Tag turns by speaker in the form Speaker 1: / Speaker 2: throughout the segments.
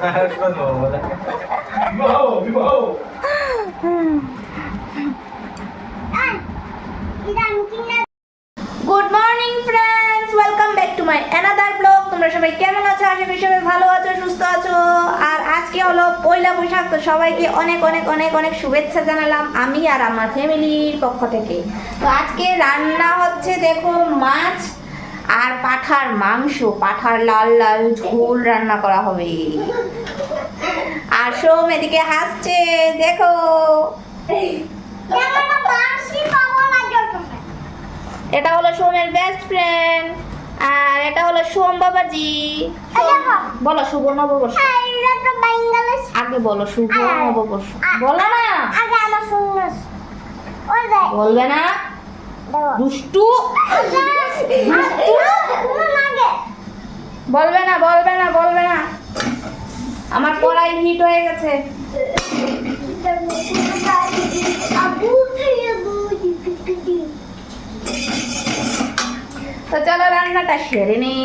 Speaker 1: Good morning friends, welcome back to my another blog. তোমরা সবাই কেমন আছো? আশা করি সবাই ভালো আছো, সুস্থ আছো। আর আজকে হলো পয়লা বৈশাখ, তো সবাইকে অনেক অনেক অনেক অনেক শুভেচ্ছা জানালাম আমি আর আমার ফ্যামিলির পক্ষ থেকে। তো আজকে রান্না হচ্ছে, দেখো, মাছ আর পাঠার মাংস, পাঠার লাল লাল ঝোল রান্না করা হবে। আর সোম এদিকে হাসছে, দেখো। এটা হলো সোমের বেস্ট ফ্রেন্ড, আর এটা হলো সোম বাবাজি। বলো শুভ নববর্ষ। আগে বলো শুভ নববর্ষ। বলো না, বলবে না, দুষ্টু। বলবে না, বলবে না, বলবে না। আমার কড়াই হিট হয়ে গেছে। তো চলো রান্নাটা সেরে নিই।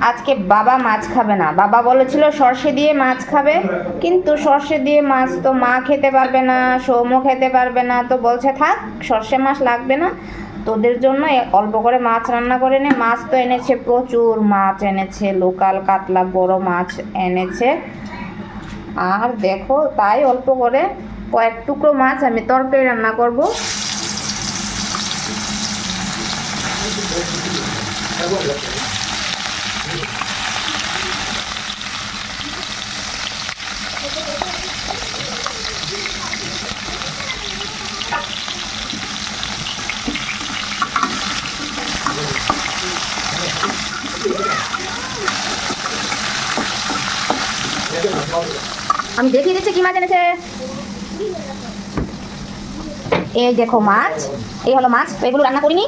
Speaker 1: আজকে বাবা মাছ খাবে না। বাবা বলেছিল সর্ষে দিয়ে মাছ খাবে, কিন্তু সর্ষে দিয়ে মাছ তো মা খেতে পারবে না, সৌম্য খেতে পারবে না। তো বলছে থাক, সর্ষে মাছ লাগবে না, তোদের জন্য অল্প করে মাছ রান্না করে নে। মাছ তো এনেছে, প্রচুর মাছ এনেছে, লোকাল কাতলা বড় মাছ এনেছে। আর দেখো, তাই অল্প করে কয়েক টুকরো মাছ আমি তরকারি রান্না করব। আমি দেখিয়ে দিচ্ছি কি মাছ এনেছে। এই দেখো মাছ, এই হলো মাছ। তো এগুলো রান্না করিনি।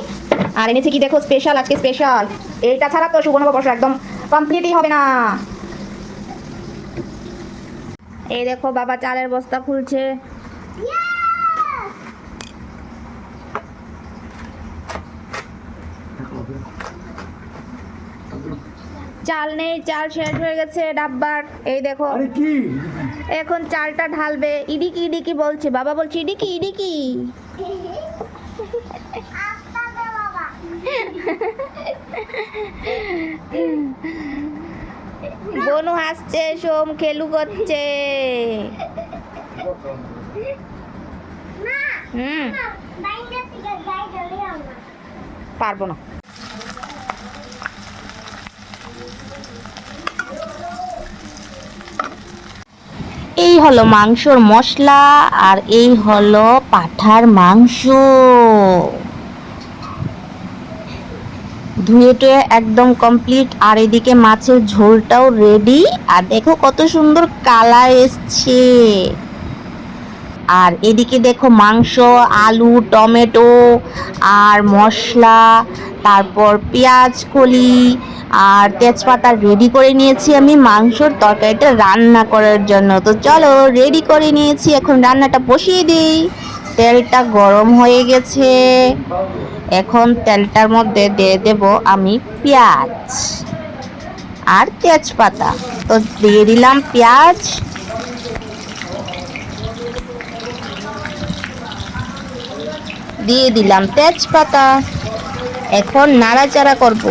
Speaker 1: আর এনেছে কি দেখো, স্পেশাল, আজকে স্পেশাল। এইটা ছাড়া তো শুভ নববর্ষ একদম কমপ্লিটই হবে না। এই দেখো বাবা চালের বস্তা খুলছে। চাল নেই, চাল শেষ হয়ে গেছে ডাব্বার। এই দেখো, এখন চালটা ঢালবে। ইডিকি ইডিকি বলছে, বাবা বলছে ইডিকি ইডিকি। বনু হাসছে, সোম খেলু করছে। পারবো না। এই হলো মাংসর মশলা, আর এই হলো পাঠার মাংস। ধুয়ে টুয়ে একদম কমপ্লিট। আর এদিকে মাছের ঝোলটাও রেডি। আর দেখো কত সুন্দর কালার এসছে। আর এদিকে দেখো মাংস, আলু, টমেটো আর মশলা, তারপর পেঁয়াজ কলি আর তেজপাতা রেডি করে নিয়েছি আমি মাংসর তরকারিটা রান্না করার জন্য। তো চলো রেডি করে নিয়েছি, এখন রান্নাটা বসিয়ে দিই। তেলটা গরম হয়ে গেছে, এখন তেলটার মধ্যে দিয়ে দেব আমি পেঁয়াজ আর তেজপাতা। তো দিয়ে দিলাম পেঁয়াজ, দিয়ে দিলাম তেজপাতা। এখন নাড়াচাড়া করব।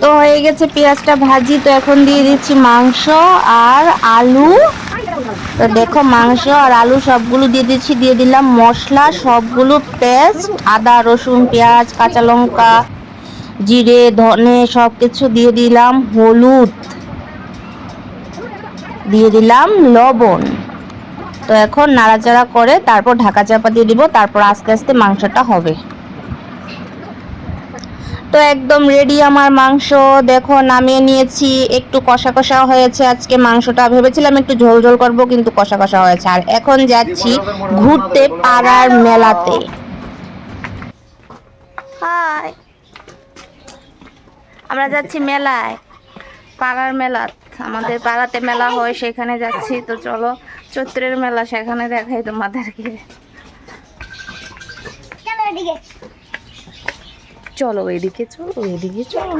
Speaker 1: তো হয়ে গেছে পেঁয়াজটা ভাজি। তো এখন দিয়ে দিচ্ছি মাংস আর আলু। তো দেখো মাংস আর আলু সবগুলো দিয়ে দিচ্ছি। দিয়ে দিলাম মশলা সবগুলো, পেস্ট, আদা রসুন পেঁয়াজ কাঁচা লঙ্কা জিরে ধনে সব কিছু দিয়ে দিলাম। হলুদ দিয়ে দিলাম, লবণ। তো এখন নাড়াচাড়া করে তারপর ঢাকা চাপা দিয়ে দিব, তারপর আস্তে আস্তে মাংসটা হবে। তো একদম রেডি আমার মাংস। দেখো নামিয়ে নিয়েছি। একটু কষা কষা হয়েছে আজকে মাংসটা। ভেবেছিলাম একটু ঝোল ঝোল করবো, কিন্তু কষা কষা হয়েছে। আর এখন যাচ্ছি ঘুরতে পাড়ার মেলাতে। হাই, আমরা যাচ্ছি মেলায়, পাড়ার মেলা। আমাদের পাড়াতে মেলা হয়, সেখানে যাচ্ছি। তো চলো চৈত্রের মেলা সেখানে দেখাই তোমাদেরকে। চলো এদিকে, চলো এদিকে, চলো।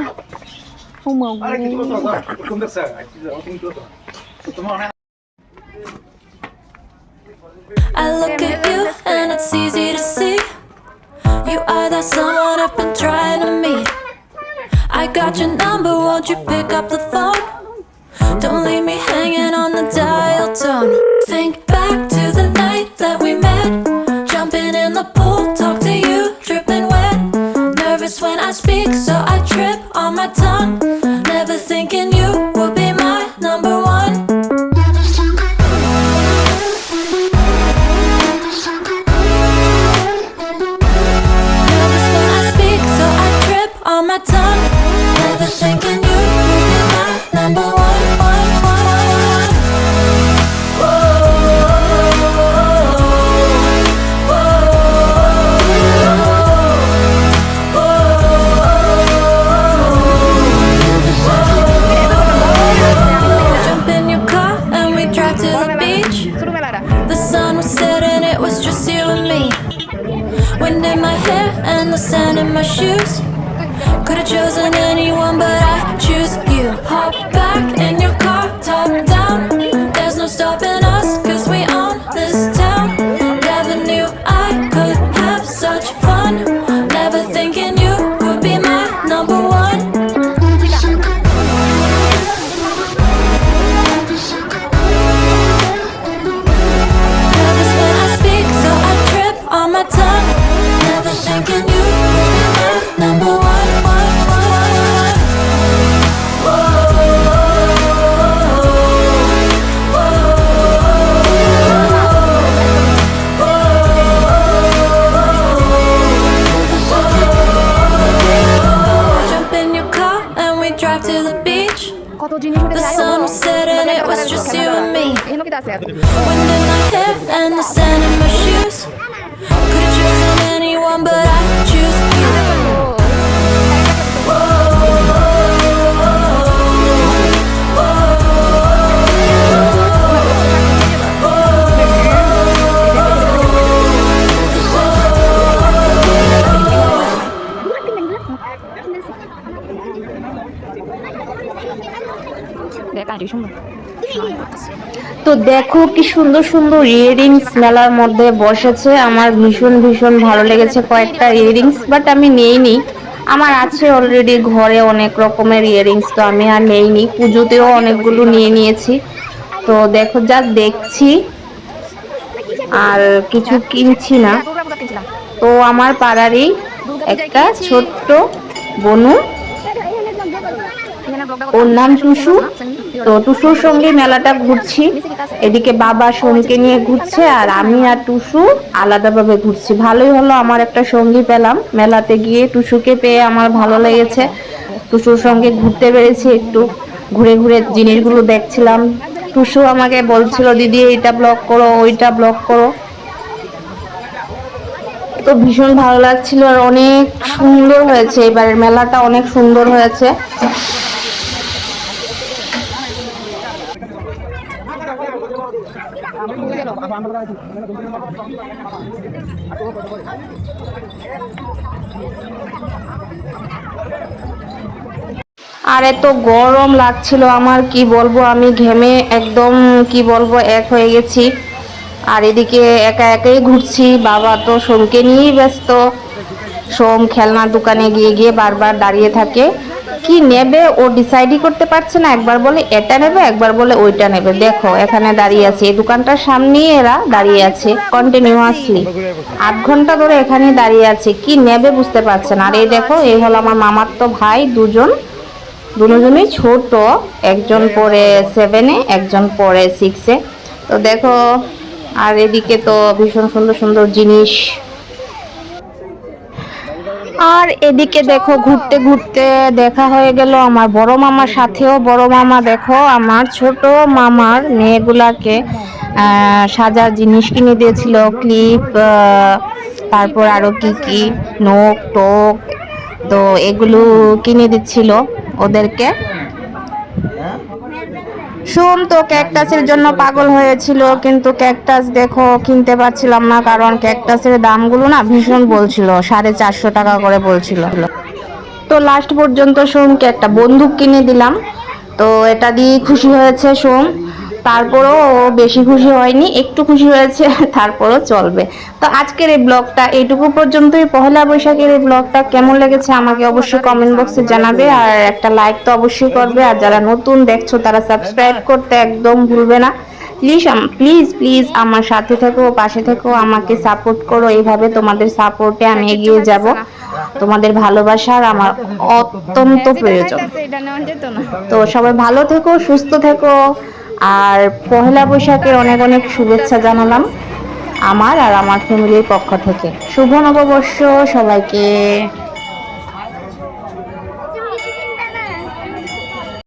Speaker 2: I look at you and it's easy to see you are that someone I've been trying to meet. I got your number, won't you pick up the phone? Don't leave me hanging on the dial tone. Think back to the night that we met, jumping in the pool, talk to you, dripping wet. Nervous when I speak, so I trip on my tongue. Never thinking you would be my number one. Nervous when I speak, so I trip on my tongue. Never thinking you would be my number one. Jump in your car and we drive to the beach. The sun was setting, it was just you and me. Wind in my hair and the sand in my shoes. Could've chosen anyone, but I choose you. Hop back in your car, top down. There's no stopping us, cause we own this town. Never knew I could have such fun. Never thinking you would be my number one. Nervous when I speak, so I trip on my tongue. Never thinking you would be my number one. Jump in your car and we drive to the beach. The sun was setting, it was just you and me. Wind in my hair and the sand in my shoes. Could've chosen anyone, but I choose you.
Speaker 1: তো দেখো কি সুন্দর সুন্দর earrings মেলার মধ্যে বসেছে। আমার ভীষণ ভীষণ ভালো লেগেছে কয়েকটা ইয়াররিংস, বাট আমি নেইনি। আমার আছে অলরেডি ঘরে অনেক রকমের ইয়াররিংস, তো আমি আর নেইনি। পুজোতেও অনেকগুলো নিয়ে নিয়েছি। তো দেখো যা দেখছি, আর কিছু কিনছি না। তো আমার পাড়ারই একটা ছোট্ট বনু, ওর নাম টুসু। তো টুসুর সঙ্গে মেলাটা ঘুরছি। এদিকে বাবা সোমকে নিয়ে ঘুরছে, আর আমি আর টুসু আলাদাভাবে ঘুরছি। ভালোই হলো, আমার একটা সঙ্গী পেলাম মেলাতে গিয়ে। টুসুকে পেয়ে আমার ভালো লেগেছে। টুসুর সঙ্গে ঘুরতে পেরেছি, একটু ঘুরে ঘুরে জিনিসগুলো দেখছিলাম। টুসু আমাকে বলছিল, দিদি এইটা ব্লগ করো, ওইটা ব্লগ করো। তো ভীষণ ভালো লাগছিল, আর অনেক সুন্দর হয়েছে এবারের মেলাটা, অনেক সুন্দর হয়েছে। আর এত গরম লাগছিল আমার, কি বলবো, আমি ঘেমে একদম কি বলবো এক হয়ে গেছি। আর এদিকে একা একাই ঘুরছি, বাবা তো সোমকে নিয়েই ব্যস্ত। সোম খেলনার দোকানে গিয়ে গিয়ে বারবার দাঁড়িয়ে থাকে, কি নেবে ও ডিসাইডই করতে পারছে না। একবার বলে এটা নেবে, একবার বলে ওইটা নেবে। দেখো এখানে দাঁড়িয়ে আছে, এই দোকানটার সামনেই এরা দাঁড়িয়ে আছে কন্টিনিউয়াসলি, 8 ঘন্টা ধরে এখানে দাঁড়িয়ে আছে, কি নেবে বুঝতে পারছে না। আর এই দেখো, এই হলো আমার মামার তো ভাই, দুজনই ছোট, একজন পড়ে 7-এ, একজন পড়ে 6-এ। তো দেখো, আর এদিকে তো ভীষণ সুন্দর সুন্দর জিনিস। আর এদিকে দেখো, ঘুরতে ঘুরতে দেখা হয়ে গেল আমার বড় মামার সাথেও। বড় মামা দেখো আমার ছোট মামার মেয়েগুলাকে সাজার জিনিস কিনে দিয়েছিল, ক্লিপ, তারপর আরো কি কি নখ টোক, তো এগুলো কিনে দিচ্ছিল ওদেরকে। সোম তো ক্যাকটাসের জন্য পাগল হয়েছিল, কিন্তু ক্যাকটাস দেখো কিনতে পারছিলাম না, কারণ ক্যাকটাসের দামগুলো না ভীষণ বলছিল, 450 টাকা করে বলছিল। তো লাস্ট পর্যন্ত সোমকে একটা বন্দুক কিনে দিলাম, তো এটা দিয়ে খুশি হয়েছে সোম। তারপরও ও বেশি খুশি হয়নি, একটু খুশি হয়েছে, তারপরও চলবে। তো আজকের এই ব্লগটা এইটুকু পর্যন্তই। পহেলা বৈশাখের এই ব্লগটা কেমন লেগেছে আমাকে অবশ্যই কমেন্ট বক্সে জানাবে, আর একটা লাইক তো অবশ্যই করবে, আর যারা নতুন দেখছো তারা সাবস্ক্রাইব করতে একদম ভুলবে না। প্লিজ প্লিজ প্লিজ আমার সাথে থেকো, পাশে থেকো, আমাকে সাপোর্ট করো। এইভাবে তোমাদের সাপোর্টে আমি এগিয়ে যাব। তোমাদের ভালোবাসার আমার অত্যন্ত প্রয়োজন। তো সবাই ভালো থেকো, সুস্থ থেকো, আর পহেলা বৈশাখের অনেক অনেক শুভেচ্ছা জানালাম আমার আর আমার ফ্যামিলির পক্ষ থেকে। শুভ নববর্ষ সবাইকে।